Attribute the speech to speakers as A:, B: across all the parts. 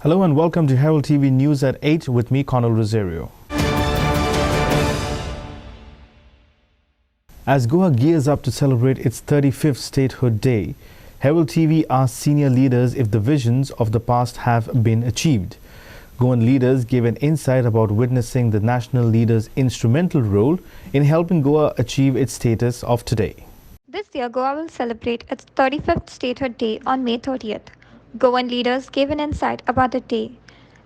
A: Hello and welcome to Herald TV News at 8 with me, Conal Rosario. As Goa gears up to celebrate its 35th Statehood Day, Herald TV asked senior leaders if the visions of the past have been achieved. Goan leaders gave an insight about witnessing the national leaders' instrumental role in helping Goa achieve its status of today.
B: This year, Goa will celebrate its 35th Statehood Day on May 30th. Goan leaders gave an insight about the day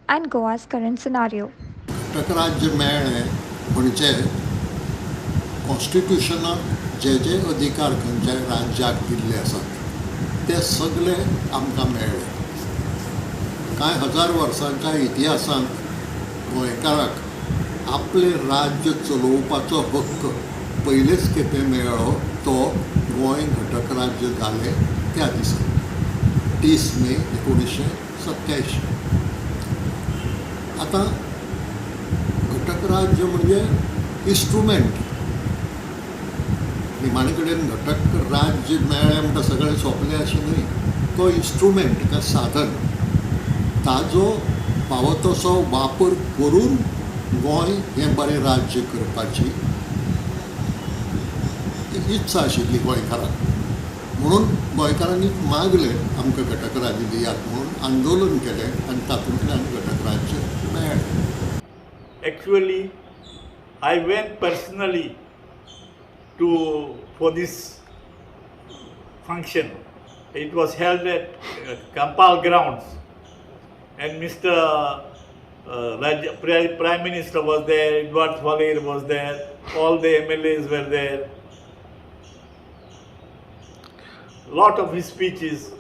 B: and Goa's current scenario.
C: राज्य मेळ्ळें म्हणजे कॉन्स्टिट्यूशनाक जे अधिकार खंयच्याय राज्याक दिल्ले आसात ते सगळे आमकां मेळ्ळे. कांय हजार वर्सांच्या इतिहासांत गोंयकाराक आपले राज्य चलोवपाचो हक्क पयलेच खेपे मेळ्ळो तो गोंय घटक राज्य जालें त्या दिसा 30 मे 1987. आता घटक राज्य म्हणजे इन्स्ट्रुमेंट. निमाणे कडेन घटक राज्य मेळ्ळें म्हणटा सगळें सोंपलें अशें न्हय. तो इन्स्ट्रुमेंट का साधन ताजो फावो तसो वापर करून गोंय हें बरें राज्य करपाची इत्सा आशिल्ली गोंयकारांक. म्हणून गोंयकारांनी मागलें आमकां घटक राज्य दियात म्हणून आंदोलन केलें आनी तातूंतल्यान घटक राज्य मेळ्ळें.
D: Actually, I went personally for this function. It was held at Kampal grounds, and Mr. Prime Minister was there, Edward Falair was there, all the MLAs were there. Lot of his speeches,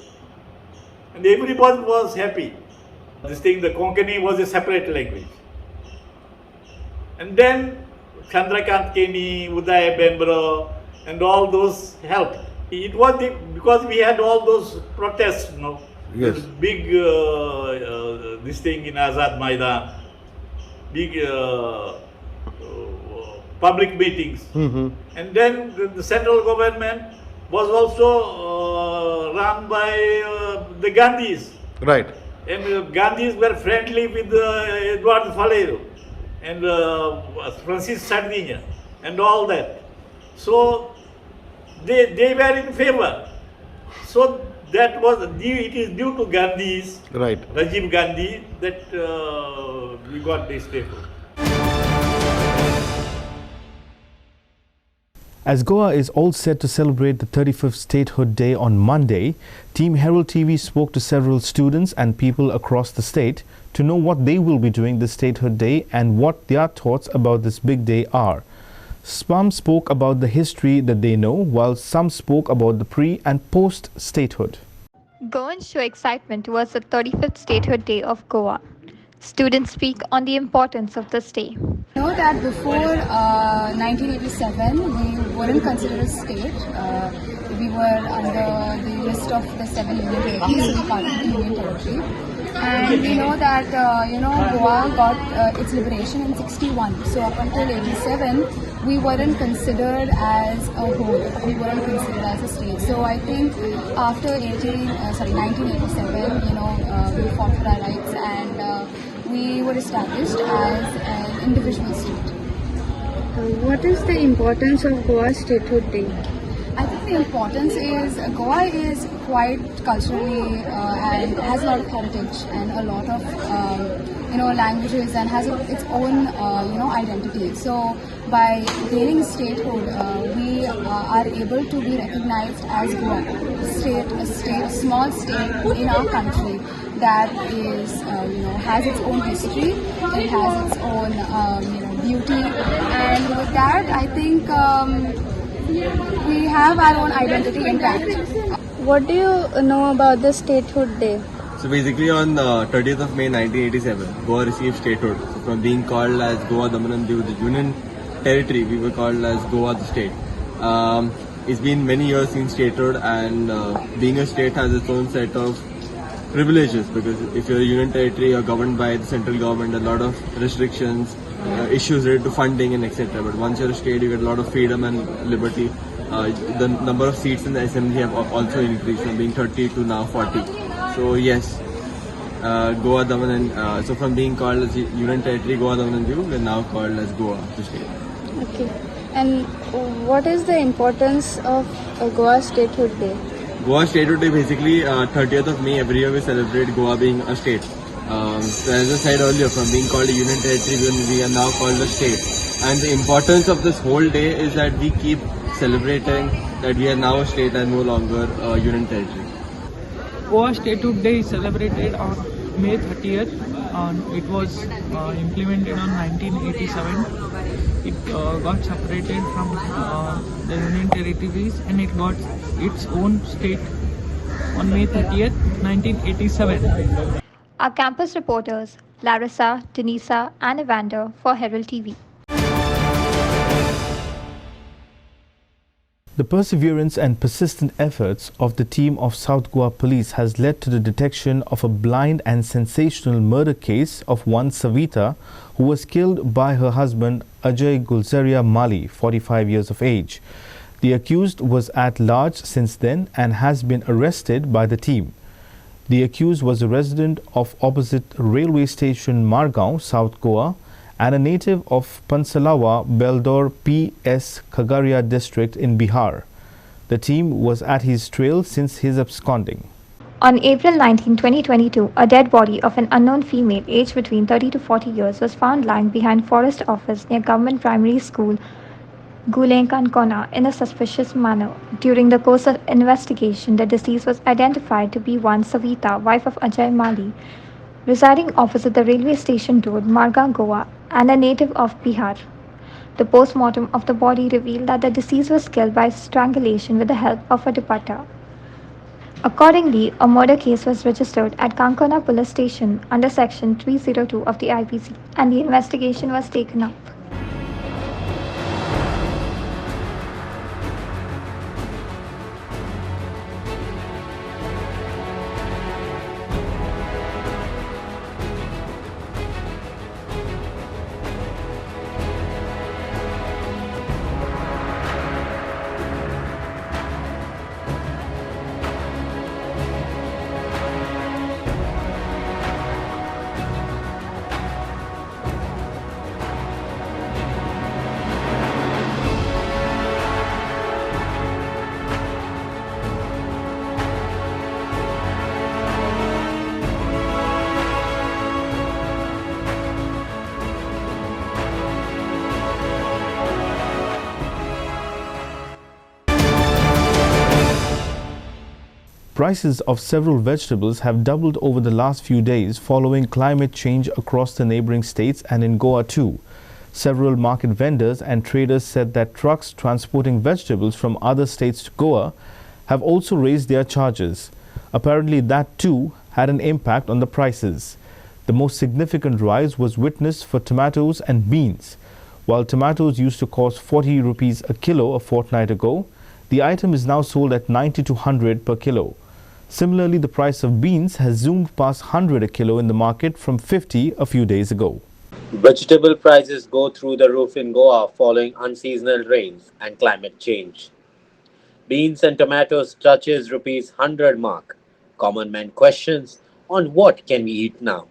D: and everyone was happy. This thing, the Konkani was a separate language. And then Chandrakant Keni, Uday Bembra, and all those helped. It was because we had all those protests, you know,
A: Yes.
D: big this thing in Azad Maidan, big public meetings. And then the central government was also run by the Gandhis.
A: Right.
D: And Gandhis were friendly with Edward Falair and Francis Sardinia and all that. So they were in favor. So that was it is due to Gandhis,
A: Right.
D: Rajiv Gandhi, that we got this statehood.
A: As Goa is all set to celebrate the 35th Statehood Day on Monday, Team Herald TV spoke to several students and people across the state to know what they will be doing this Statehood Day and what their thoughts about this big day are. Some spoke about the history that they know, while some spoke about the pre- and post-statehood.
B: Goans show excitement towards the 35th Statehood Day of Goa. Students speak on the importance of this day.
E: I know that before 1987, we weren't considered a state. We were under the list of the 7 union territories, so we part of the union territory. And we know that Goa got its liberation in 61. So up until 87, we weren't considered as a whole. We weren't considered as a state. So I think after 1987, we fought for our rights and we were established as an individual state.
F: What is the importance of Goa Statehood Day?
E: I think the importance is Goa is quite culturally and has a lot of heritage and a lot of languages and has its own identity. So by gaining statehood, we are able to be recognized as Goa, a small state in our country that is has its own history, it has its own beauty, and with that I think we have our own identity intact.
F: What do you know about the Statehood Day?
G: So basically on 30th of May 1987, Goa received statehood. So from being called as Goa Daman and Diu, the union territory, we were called as Goa the state. It's been many years since statehood, and being a state has its own set of privileges, because if you're a union territory, you're governed by the central government, a lot of restrictions, issues related to funding and etc. But once you're a state, you get a lot of freedom and liberty. The number of seats in the assembly have also increased from being 30 to now 40. So yes, Goa, Daman and so from being called as Union Territory Goa, Daman and Diu, we're now called as Goa, the state.
F: Okay. And what is the importance of Goa Statehood Day?
G: Goa Statehood Day basically 30th of May every year we celebrate Goa being a state. So as I said earlier, from being called a Union Territory, we are now called a state. And the importance of this whole day is that we keep celebrating that we are now a state and no longer a Union Territory.
H: Goa Statehood Day is celebrated on May 30th. It was implemented on 1987. It got separated from the Union Territories and it got its own state on May 30th, 1987.
B: Our campus reporters Larissa, Denisa, and Evander for Herald TV.
A: The perseverance and persistent efforts of the team of South Goa Police has led to the detection of a blind and sensational murder case of one Savita who was killed by her husband Ajay Gulzaria Mali, 45 years of age. The accused was at large since then and has been arrested by the team. The accused was a resident of opposite railway station Margaon, South Goa, and a native of Pansalawa, Beldor P.S. Khagaria district in Bihar. The team was at his trail since his absconding.
B: On April 19, 2022, a dead body of an unknown female aged between 30 to 40 years was found lying behind forest office near government primary school Gulenkankona in a suspicious manner. During the course of investigation, the deceased was identified to be one Savita, wife of Ajay Mali, residing opposite the railway station road, Marga, Goa, and a native of Bihar. The post-mortem of the body revealed that the deceased was killed by strangulation with the help of a dupatta. Accordingly, a murder case was registered at Kankana Police Station under Section 302 of the IPC, and the investigation was taken up.
A: Prices of several vegetables have doubled over the last few days following climate change across the neighboring states and in Goa too. Several market vendors and traders said that trucks transporting vegetables from other states to Goa have also raised their charges. Apparently that too had an impact on the prices. The most significant rise was witnessed for tomatoes and beans. While tomatoes used to cost 40 rupees a kilo a fortnight ago, the item is now sold at 90 to 100 per kilo. Similarly, the price of beans has zoomed past 100 a kilo in the market from 50 a few days ago.
I: Vegetable prices go through the roof in Goa following unseasonal rains and climate change. Beans and tomatoes touches rupees 100 mark. Common man questions on what can we eat now.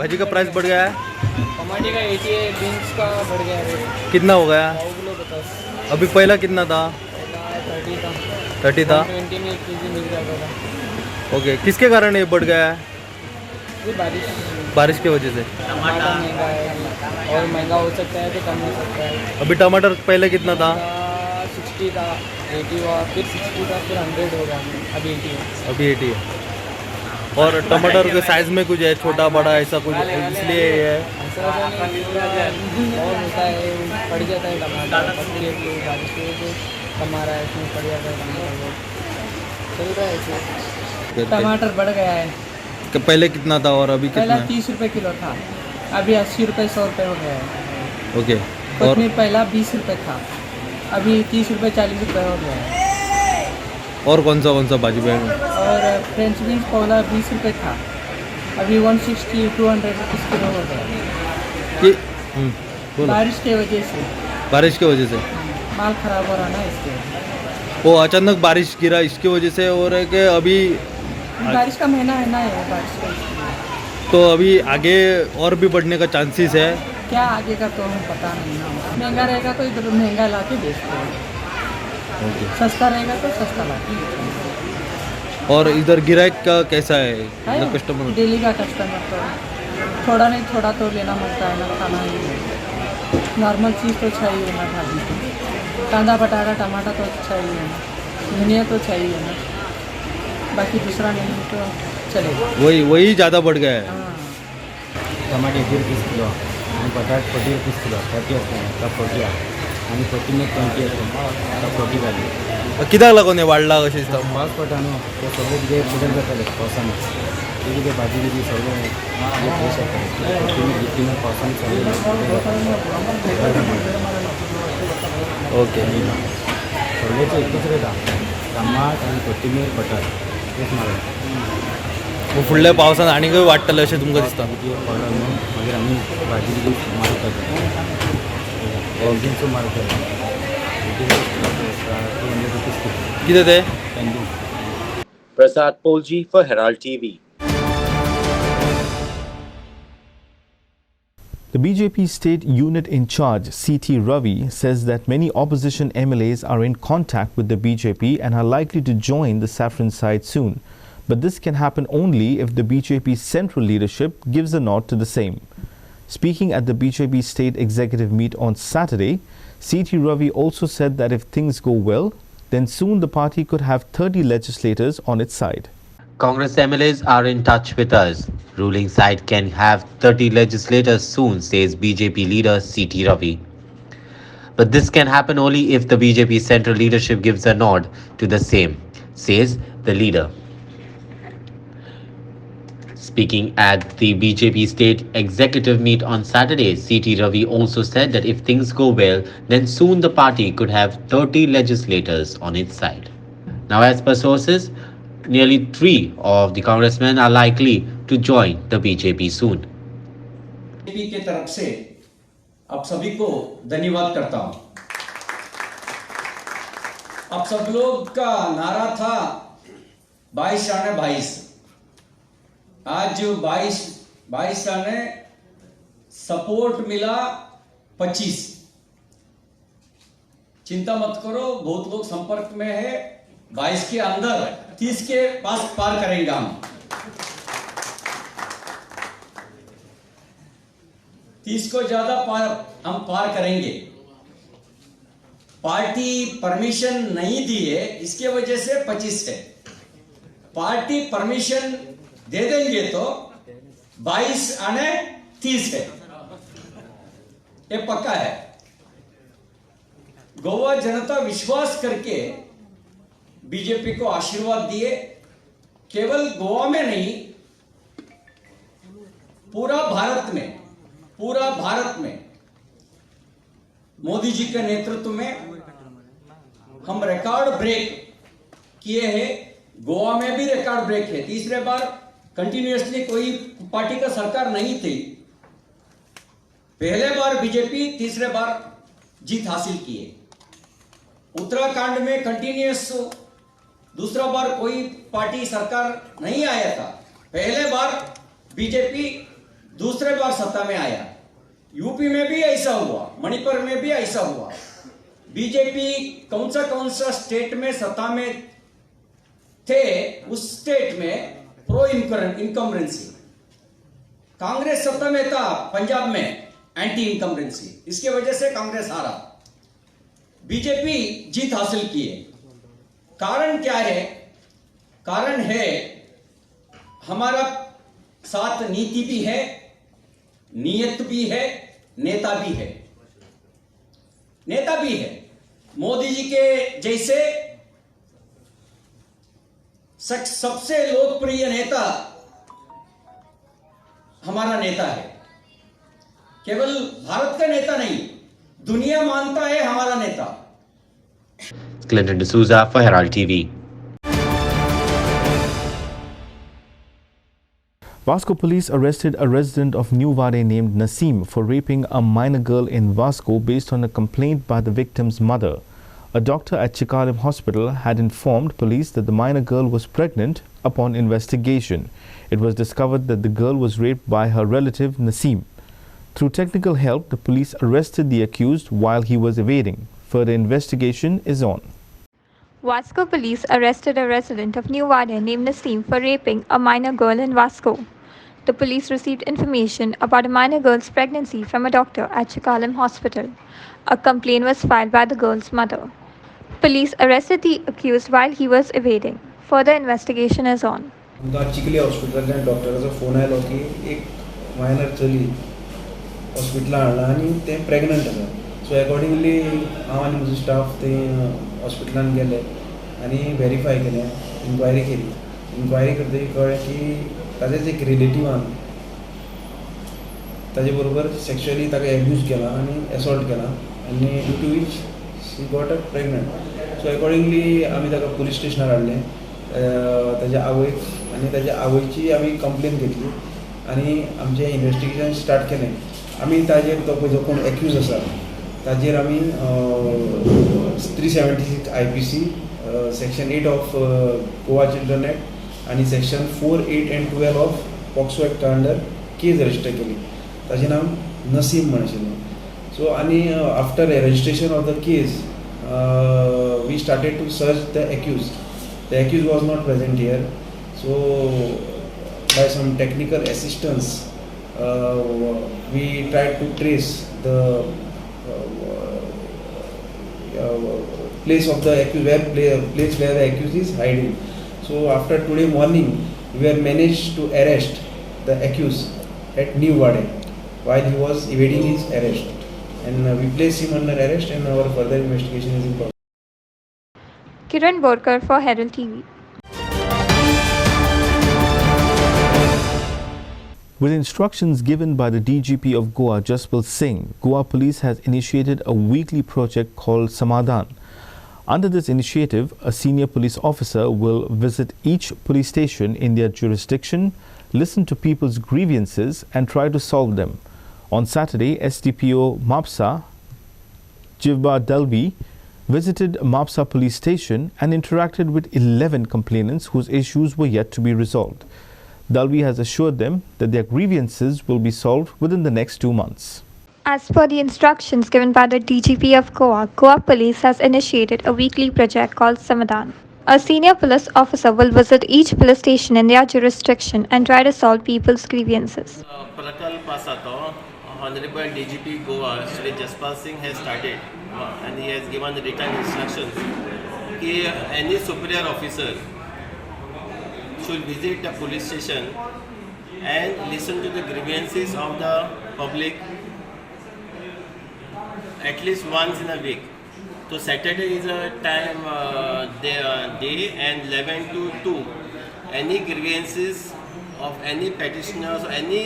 G: भाजी का price बढ़ गया है,
H: टमाटर का 80 है, beans का बढ़ गया रेट।
G: कितना हो गया?
H: 100 किलो 50।
G: अभी पहला कितना था?
H: 30 था।
G: 30 था।
H: 20 में 1 केजी मिल जाता था।
G: ओके, किसके कारण ये बढ़ गया है?
H: ये
G: बारिश की वजह से।
H: टमाटर महंगा है और महंगा हो सकता है तो कम हो सकता है।
G: अभी टमाटर पहले कितना था?
H: 60 था, 80 हुआ, फिर 60 था, फिर 100 हो गया, अभी 80 है।
G: अभी 80 है। और टमाटर के साइज में कुछ है, छोटा बड़ा ऐसा कुछ, इसलिए ये है।
H: और होता है, पड़ जाता है टमाटर, बारिश की वजह से कम आ रहा है, इसमें पड़ जाता है टमाटर, चल रहा है ऐसे। टमाटर बढ़ गया है।
G: पहले कितना था और अभी कितना?
H: पहला 30 रुपये किलो था, अभी 80 रुपये 100 रुपये हो गया है।
G: ओके।
H: और पहला 20 रुपये था, अभी 30 रुपये 40 रुपये हो गया है।
G: और कौन सा भाजी बैग है?
H: और फ्रेंच बीन्स पहला 20 रुपये था, अभी 160 200 रुपीज़ किलो हो गया।
G: ये बोलो।
H: बारिश के वजह से
G: बारिश की वजह से
H: माल खराब हो रहा ना, इसके वजह
G: वो अचानक बारिश गिरा इसकी वजह से हो रहा है कि अभी
H: से। बारिश का महीना है ना, ये बारिश का इसलिए।
G: तो अभी आगे और भी बढ़ने का चांसेस है?
H: क्या आगे का तो हमें पता नहीं ना, महंगा रहेगा तो इधर महंगा ला के बेचते हैं, सस्ता रहेगा तो सस्ता ला के बेचते हैं।
G: और इधर गिराइक का कैसा है मतलब कस्टमर?
H: डेली का कस्टमर तो थोड़ा नहीं थोड़ा तो लेना पड़ता है ना, खाना ही नॉर्मल चीज़ तो चाहिए ना, भाजी कांदा बटाटा टमाटर तो चाहिए ना, धनिया तो चाहिए ना, बाकी दूसरा नहीं तो चलेगा।
G: वही ज़्यादा बढ़ गया है।
H: हाँ,
J: टमाटे 30 किलो आणि बटाट 40 किलो 30 असतो का 40 आणि कोथिंबीर 20 असतो आता 40 झाली.
G: कित्याक लागून हे वाडला अशें दिसता?
J: पावस पडटा न्हू ते सगळे कितें बदल जाताले पावसान, ते कितें भाजी बिजी सगळें फ्रेश जाताले. कोथिंबीर गिथिंबीर पावसान सगळें
G: ओके.
J: सगळेच एकूच रेट आहा, टमाट आनी कोथिंबीर बटाट तेच मारता.
G: मग फुडल्या पावसान आनीकय वाडटलें अशें तुमकां दिसता?
J: पडलो न्हू मागीर आमी भाजी बिजी मारता, ऑर्गेन्सो मारता 200 रुपीज किलो.
G: कितें ते?
I: Prasad Polji for Herald TV.
A: The BJP state unit in charge, CT Ravi, says that many opposition MLAs are in contact with the BJP and are likely to join the saffron side soon. But this can happen only if the BJP central leadership gives a nod to the same. Speaking at the BJP state executive meet on Saturday, CT Ravi also said that if things go well, then soon the party could have 30 legislators on its side.
I: Congress MLAs are in touch with us. Ruling side can have 30 legislators soon, says BJP leader CT Ravi. But this can happen only if the BJP central leadership gives a nod to the same, says the leader. Speaking at the BJP state executive meet on Saturday, CT Ravi also said that if things go well, then soon the party could have 30 legislators on its side. Now, as per sources, nearly 3 of the congressmen are likely to join the BJP soon.
K: BJP की तरफ से आप सभी को धन्यवाद करता हूं. आप सब लोग का नारा था 22 आने 22. आज 22 आने सपोर्ट मिला 25. चिंता मत करो, बहुत लोग संपर्क में है. 22 के अंदर 30 के पास पार करेंगे हम. 30 को ज्यादा हम पार करेंगे. पार्टी परमिशन नहीं दी है, इसके वजह से 25 है. पार्टी परमिशन दे देंगे तो 22 आने 30 है, ये पक्का है. गोवा जनता विश्वास करके बीजेपी को आशीर्वाद दिए. केवल गोवा में नहीं, पूरा भारत में मोदी जी के नेतृत्व में हम रिकॉर्ड ब्रेक किए हैं. गोवा में भी रिकॉर्ड ब्रेक है. तीसरे बार कंटिन्यूअसली कोई पार्टी का सरकार नहीं थी. पहले बार बीजेपी, तीसरे बार जीत हासिल की है. उत्तराखंड में कंटिन्यूअस दूसरा बार कोई पार्टी सरकार नहीं आया था. पहले बार बीजेपी दूसरे बार सत्ता में आया. यूपी में भी ऐसा हुआ, मणिपुर में भी ऐसा हुआ. बीजेपी कौन सा स्टेट में सत्ता में थे, उस स्टेट में प्रो इनकम्बरेंसी. कांग्रेस सत्ता में था पंजाब में एंटी इनकम्बरेंसी, इसके वजह से कांग्रेस हारा. बीजेपी जीत हासिल की है. कारण क्या है? कारण है हमारा साथ नीति भी है, नियत भी है, नेता भी है. मोदी जी के जैसे सबसे लोकप्रिय नेता हमारा नेता है. केवल भारत का नेता नहीं, दुनिया मानता है हमारा नेता.
I: Clinton D'Souza for Herald TV.
A: Vasco police arrested a resident of New Vade named Naseem for raping a minor girl in Vasco based on a complaint by the victim's mother. A doctor at Chikalim Hospital had informed police that the minor girl was pregnant. Upon investigation, it was discovered that the girl was raped by her relative Naseem. Through technical help, the police arrested the accused while he was evading. Further investigation is on.
B: Vasco police arrested a resident of New Vade named Naseem for raping a minor girl in Vasco. The police received information about a minor girl's pregnancy from a doctor at Chikalim Hospital. A complaint was filed by the girl's mother. Police arrested the accused while he was evading. Further investigation is on.
L: आमकां Chikhli हॉस्पिटलांतल्यान डॉक्टराचो phone आयलो की एक minor चली हॉस्पिटलांत हाडला आनी तें pregnant आसा. सो अकॉर्डिंगली हांव आनी म्हजो स्टाफ थंय हॉस्पिटलांत गेले आनी व्हेरीफाय केलें, इन्क्वायरी केली. इन्क्वायरी करतकीर कळ्ळें की ताजेच एक रिलेटिवान ताजे बरोबर सेक्शुअली ताका एब्यूज केला आनी असॉल्ट केला आनी due to which she got a pregnant. So accordingly आमी ताका पुलीस स्टेशनार हाडलें ताज्या आवयक आनी ताज्या आवयची आमी कंप्लेन घेतली आनी आमचें इन्वेस्टिगेशन स्टार्ट केलें. आमी ताजेर तो जो कोण एक्यूज आसा ताजेर आमी 376 IPC section 8 of Goa children act आनी section 4, 8 and 12 of POCSO act under case register केली. ताजें नांव नसीम म्हण आशिल्लें. सो आनी after registration of the case we started to search the accuse. The accused was not present here, so by some technical assistance, we tried to trace the place of the accused, place where the accused is hiding. So after today morning, we were managed to arrest the accused at New Vade while he was evading his arrest, and we placed him under arrest, and our further investigation is in progress.
B: Kiran Borkar for Herald TV.
A: With instructions given by the DGP of Goa, Jaspal Singh, Goa Police has initiated a weekly project called Samadhan. Under this initiative, a senior police officer will visit each police station in their jurisdiction, listen to people's grievances and try to solve them. On Saturday, SDPO Mapsa, Jivba Dalvi, visited Mapsa police station and interacted with 11 complainants whose issues were yet to be resolved. Dalvi has assured them that their grievances will be solved within the next 2 months.
B: As per the instructions given by the DGP of Goa, Goa Police has initiated a weekly project called Samadhan. A senior police officer will visit each police station in their jurisdiction and try to solve people's grievances.
M: Honorable DGP Goa, Shri Jaspal Singh has started and he has given the written instructions that any superior officer should visit the police station and listen to the grievances of the public at least once in a week. So Saturday is a time day and 11 to 2. Any grievances of any petitioners or any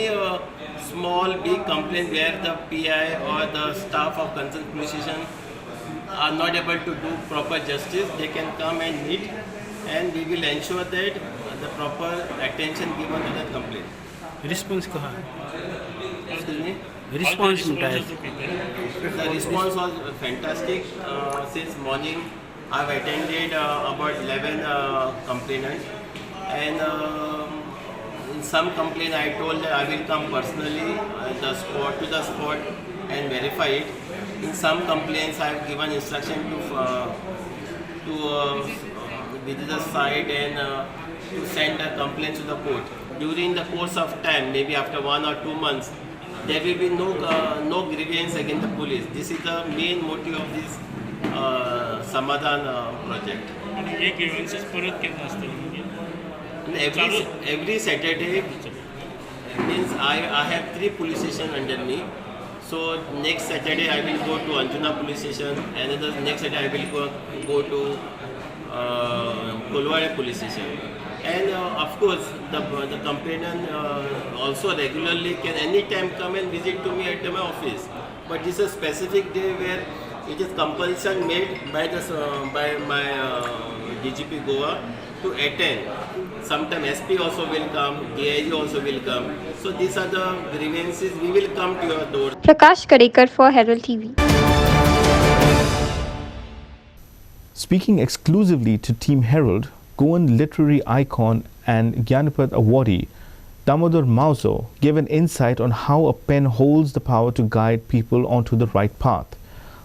M: small big complaint where the PI or the staff of concerned police station are not able to do proper justice, they can come and meet and we will ensure that the proper attention given to that complaint.
J: Response कहाँ?
M: Excuse me?
J: Response
M: The response was fantastic. Since morning I've attended about 11 complainants and in some complaint I told that I will come personally to the spot and verify it. In some complaints I have given instruction to visit the site and to send the complaints to the court. During the course of time, maybe after 1 or 2 months, there will be no grievance against the police. This is the main motive of this Samadhan project. Every Saturday means I have 3 police stations under me. So next Saturday I will go to Anjuna police station, and the next Saturday I will go to Kolwade police station. And of course the complainant also regularly can anytime come and visit to me at my office. But this is a specific day where it is compulsion made by my DGP Goa to attend. Sometime SP also will come, DIG also will come. So these are the grievances. We will come to your door.
B: Prakash Kadekar for Herald TV.
A: Speaking exclusively to Team Herald, Goan literary icon and Jnanapat awardee Damodar Mauzo gave an insight on how a pen holds the power to guide people onto the right path.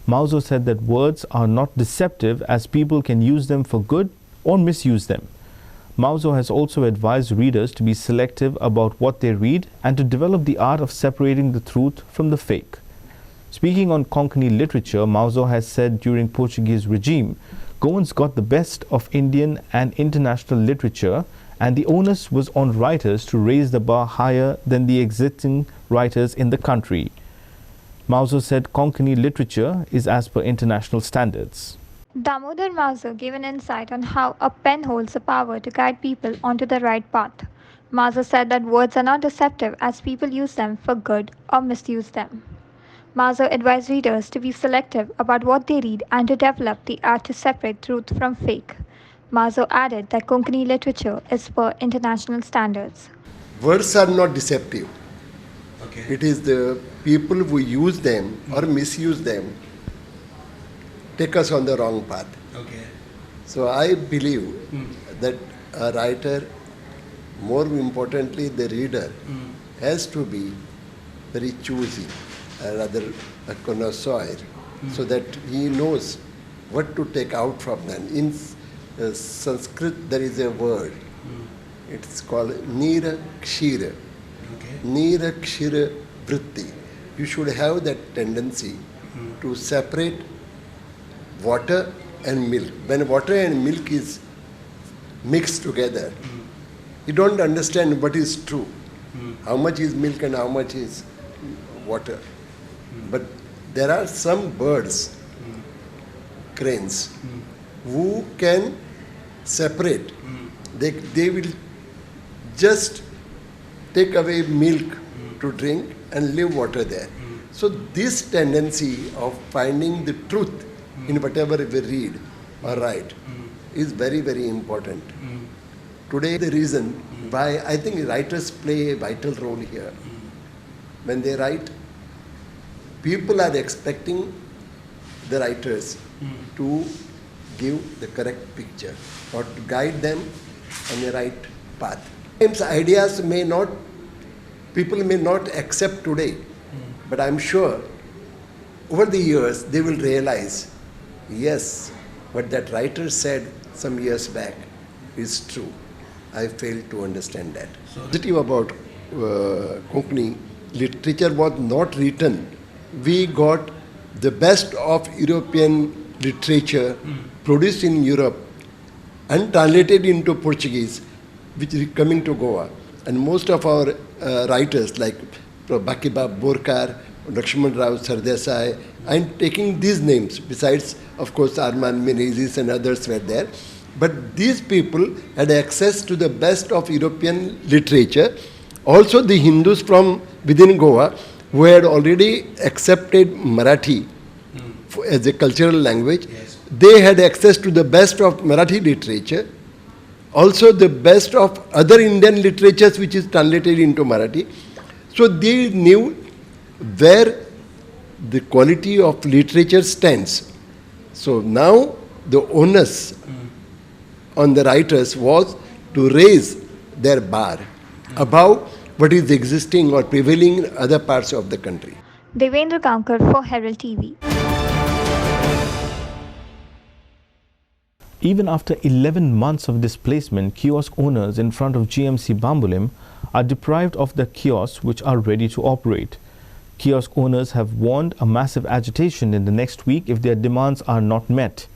A: Mauzo said that words are not deceptive as people can use them for good or misuse them. Mauzo has also advised readers to be selective about what they read and to develop the art of separating the truth from the fake. Speaking on Konkani literature, Mauzo has said during Portuguese regime, Goans got the best of Indian and international literature, and the onus was on writers to raise the bar higher than the existing writers in the country. Mauzo said Konkani literature is as per international standards.
B: Damodar Mauzo gave an insight on how a pen holds the power to guide people onto the right path. Mauzo said that words are not deceptive as people use them for good or misuse them. Mauzo advised readers to be selective about what they read and to develop the art to separate truth from fake. Mauzo added that Konkani literature is per international standards.
N: Words are not deceptive. Okay. It is the people who use them or misuse them take us on the wrong path. Okay. So I believe that a writer, more importantly the reader, has to be very choosy, rather a connoisseur, so that he knows what to take out from them. In Sanskrit there is a word, it's called Nira Kshira. Okay. Nira Kshira Vritti. You should have that tendency to separate water and milk. When water and milk is mixed together, you don't understand what is true. How much is milk and how much is water. But there are some birds, cranes, who can separate. They will just take away milk to drink and leave water there. So this tendency of finding the truth in whatever we read or write is very, very important. Today the reason why I think writers play a vital role here. When they write, people are expecting the writers to give the correct picture or to guide them on the right path. Sometimes ideas people may not accept today, but I'm sure over the years they will realize, yes, what that writer said some years back is true. I failed to understand that. So, the positive about Konkani literature was not written. We got the best of European literature produced in Europe and translated into Portuguese, which is coming to Goa. And most of our writers like Bakiba Borkar, Lakshman Rao Sardesai, I'm taking these names, besides of course Arman Menezes and others were there. But these people had access to the best of European literature. Also the Hindus from within Goa who had already accepted Marathi as a cultural language, they had access to the best of Marathi literature. Also the best of other Indian literatures which is translated into Marathi. So they knew where the quality of literature stands. So now the onus on the writers was to raise their bar above what is existing or prevailing in other parts of the country.
B: Devendra Kankar for Herald TV.
A: Even after 11 months of displacement, kiosk owners in front of GMC Bambolim are deprived of the kiosks which are ready to operate. Kiosk owners have warned a massive agitation in the next week if their demands are not met.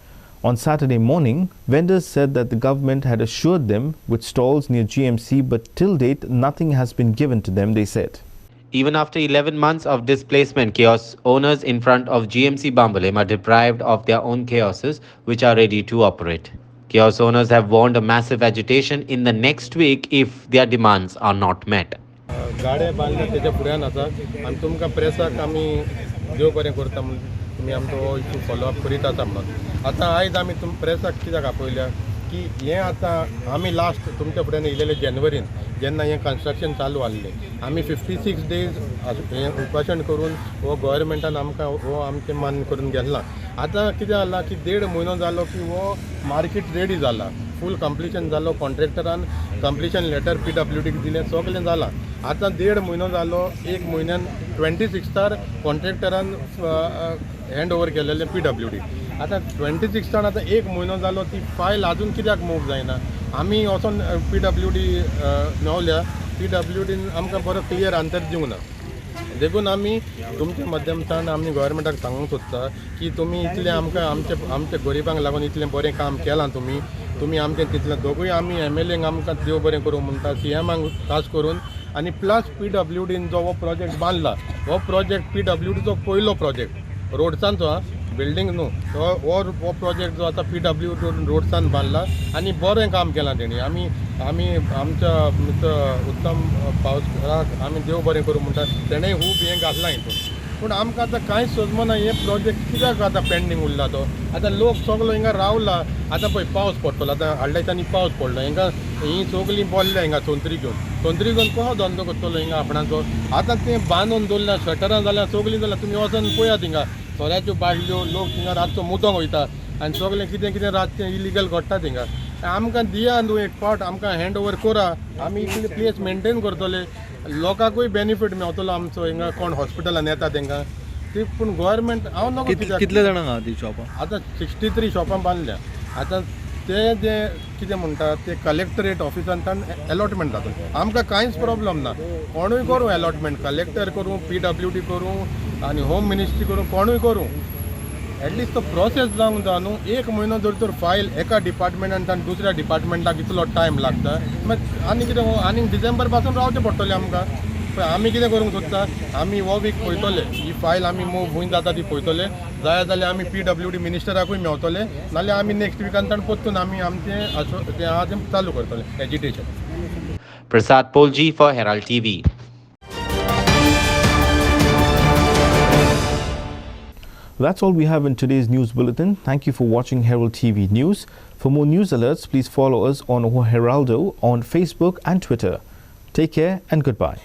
A: On Saturday morning, vendors said that the government had assured them with stalls near GMC, but till date nothing has been given to them, they said.
I: Even after 11 months of displacement, kiosk owners in front of GMC Bambolim are deprived of their own kiosks, which are ready to operate. Kiosk owners have warned a massive agitation in the next week if their demands are not met.
O: गाड्या बांधल्या त्याच्या फुड्यान आसात आनी तुमकां प्रेसाक आमी देव बरें करता म्हूण तुमी आमचो इशू फॉलो अप करीत आसा म्हणून आतां आयज आमी प्रेसाक कित्याक आपयल्या की हें आतां आमी लास्ट तुमच्या फुड्यान येयलेले जानेवारीन जेन्ना हें कन्स्ट्रक्शन चालू आसलें आमी 56 डेज हें उपोशण करून हो गोवोरमेंटान आमकां हो आमचें मान्य करून गेल्ला. आतां कितें जालां की 1.5 म्हयनो जालो की हो मार्केट रेडी जाला, फूल कंप्लिशन जालो, कॉन्ट्रॅक्टरान कंप्लिशन लेटर PWDक दिलें, सगलें जालां. आतां 1.5 म्हयनो जालो, 1 म्हयन्यान 26 कॉन्ट्रॅक्टरान हँड ओवर केलेलें PWD. आतां 26 आतां 1 म्हयनो जालो, ती फायल आजून कित्याक मूव जायना. आमी वचोन PWD मेवल्या, PWDन आमकां बरो क्लियर आन्सर दिवंक ना. देखून आमी तुमच्या माध्यमांतल्यान आमी गोवोरमेंटाक सांगूंक सोदता की तुमी इतलें आमकां आमच्या गरिबांक लागून इतलें बरें काम केलां तुमी आमचें तितलें दोगूय आमी MLAक आमकां देव बरें करूं म्हणटा, CMाक खास करून, आनी प्लस PWDन जो हो प्रोजेक्ट बांदला, हो प्रोजेक्ट PWDचो पयलो प्रोजेक्ट रोड्सांचो, बिल्डींग न्हू, हो प्रोजेक्ट जो आतां PWD रोड्सान बांदला आनी बरें काम केलां तेणी. आमी आमच्या मिस्टर उत्तम पावसकाराक आमी देव बरें करूं म्हणटा, तेणेंय खूब हें घातलां हितून. पूण आमकां आतां कांयच सोजमना हे प्रोजेक्ट कित्याक आतां पेंडींग उरला तो. आतां लोक सगलो हिंगा रावला. आतां पळय पावस पडटलो, आतां हाडल्याच्यानी पावस पडलो, हिंगा ही सगलीं बोल्ल्या हिंगा सोंत्री घेवन कसो धंदो करतलो हिंगा आपणाचो. आतां तें बांदून दवरल्या, शटरां जाल्यार सगलीं जाल्यार तुमी वचोन पळयात हिंगा सोऱ्याच्यो बाटल्यो, लोक हिंगा रातचो मुदोंग वयता आनी सगलें कितें रातचें इलिगल घडटात हिंगा. आमकां दिया न्हू एक फावट, आमकां हँड ओवर करा, आमी इतले प्लेस मेंटेन करतले, लोकांकूय बेनिफीट मेवतलो आमचो. हिंगा कोण हॉस्पिटलान येता तेंकां ती, पूण गोवोरमेंट हांव नको
A: कितले जाणांक आहा ती शॉपां?
O: आतां 63 शॉपां बांदल्या. आतां ते जे कितें म्हणटा ते कलेक्टरेट ऑफिसांतल्यान अलॉटमेंट जाता. आमकां कांयच प्रॉब्लम ना, कोणूय करूं अलॉटमेंट, कलेक्टर करूं, PWD करूं आनी होम मिनिस्ट्री करूं, कोणूय करूं, एटलिस्ट तो प्रोसेस जावंक जाय न्हू. 1 म्हयनो जर तर फायल एका डिपार्टमेंटांतल्यान दुसऱ्या डिपार्टमेंटाक इतलो टायम लागता, मागीर आनी कितें आनी डिसेंबर पासून रावचें पडटलें आमकां. आमी कितें करूंक सोदता, आमी हो वीक पळयतले, ही फायल आमी मूव खंय जाता ती पळयतले, जाय जाल्यार आमी PWD मिनिस्टराकूय मेवतले, नाल्यार आमी नेक्स्ट विकांतल्यान परतून आमी आमचें तें आहा तें चालू करतले agitation.
I: Prasad Polji for Herald TV.
A: That's all we have in today's news bulletin. Thank you for watching Herald TV News. For more news alerts, please follow us on Heraldo on Facebook and Twitter. Take care and goodbye.